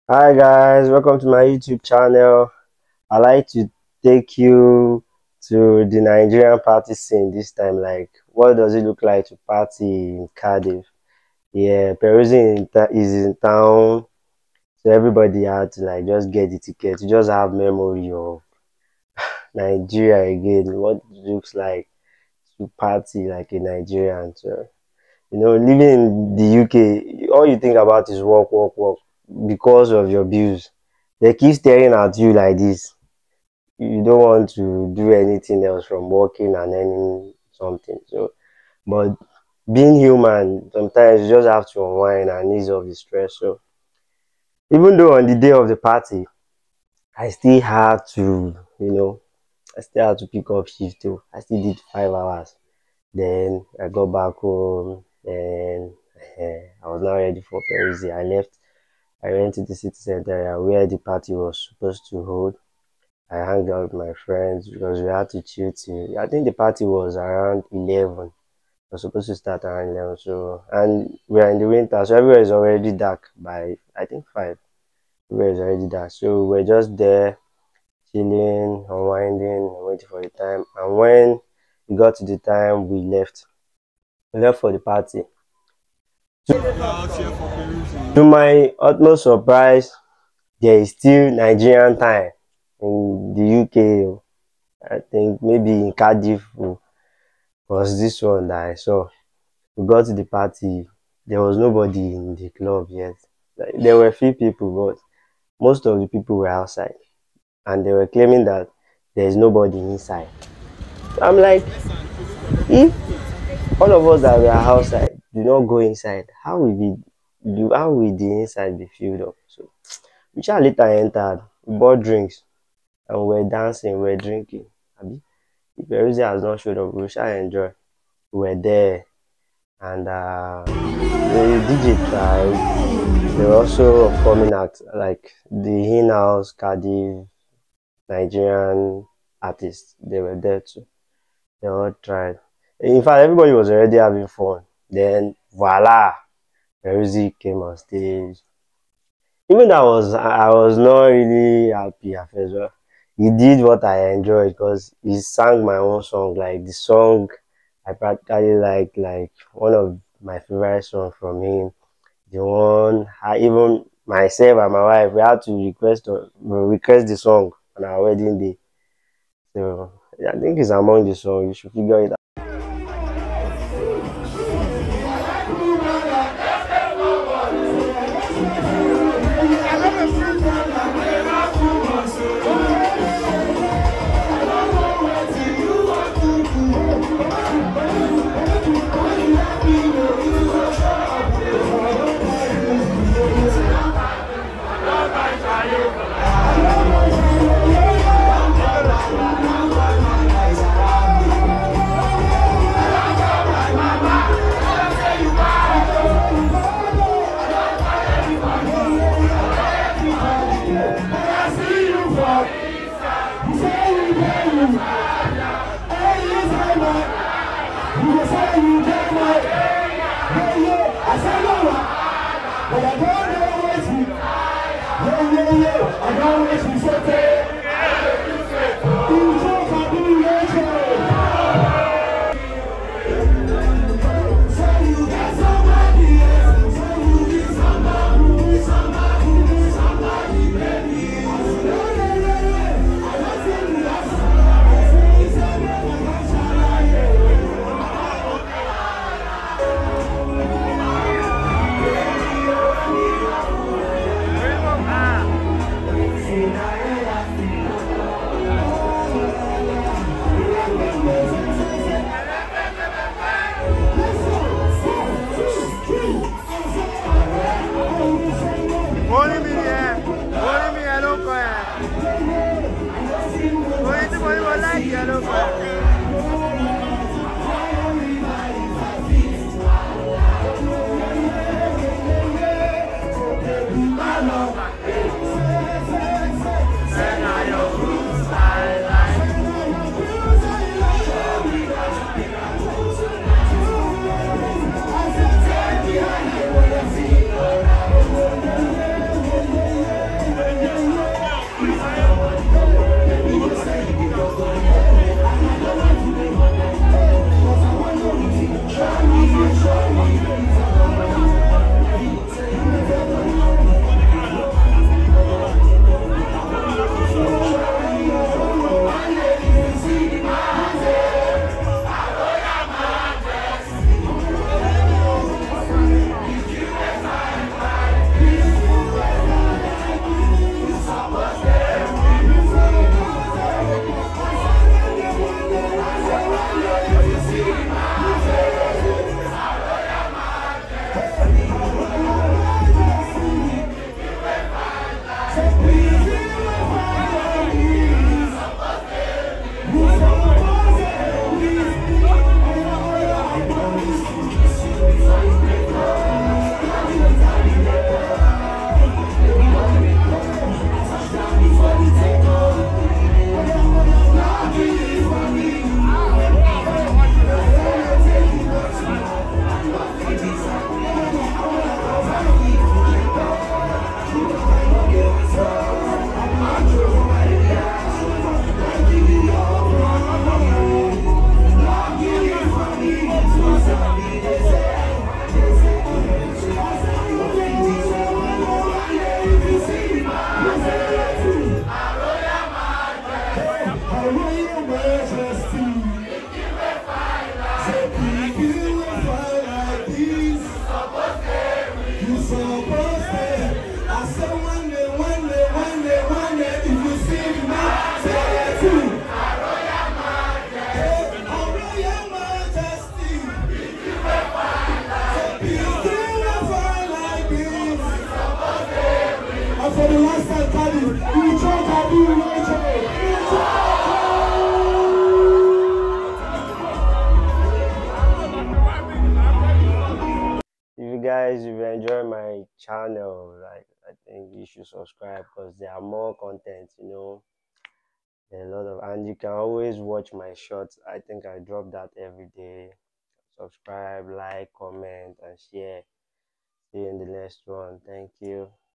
Hi guys, welcome to my YouTube channel. I like to take you to the Nigerian party scene this time. Like, what does it look like to party in Cardiff? Yeah, Peruzzi is in town, so everybody had to like just get the ticket to just have memory of Nigeria again. What it looks like to party like a Nigerian. So, living in the UK, all you think about is work, work, work because of your bills. They keep staring at you like this. You don't want to do anything else from working and earning something. So, but being human, sometimes you just have to unwind and ease off the stress. So, even though on the day of the party, I still had to, I still had to pick up shift too. I still did 5 hours. Then I got back home and I was now ready for Paris. I left. I went to the city center area where the party was supposed to hold. I hung out with my friends because we had to chill till I think the party was around 11. It was supposed to start around 11. So and we are in the winter, so everywhere is already dark by I think 5. Everywhere is already dark. So we're just there chilling, unwinding, waiting for the time. And when we got to the time we left. We left for the party. To my utmost surprise, there is still Nigerian time in the UK. I think maybe in Cardiff was this one that I saw. We got to the party. There was nobody in the club yet. Like, there were few people, but most of the people were outside, and they were claiming that there is nobody inside. So I'm like, if all of us that were outside do not go inside, how will the inside be filled up? So we shall later entered, we bought drinks and we were dancing, we were drinking. Abi, if Peruzzi has not showed up, we shall enjoy. We were there and the DJ tried. They were also coming out like the in-house Cardiff Nigerian artists. They were there too. They all tried. In fact, everybody was already having fun. Then voila, Peruzzi came on stage. Even though I was not really happy at first. Well, he did what I enjoyed because he sang my own song. Like the song I practically like one of my favorite songs from him. The one I even myself and my wife we had to request the song on our wedding day. So yeah, I think it's among the songs. You should figure it out. side, Cardiff. We try If you guys, if you enjoy my channel, like I think you should subscribe because there are more content, there are a lot of, and you can always watch my shorts. I think I drop that every day. Subscribe, like, comment, and share. See you in the next one. Thank you.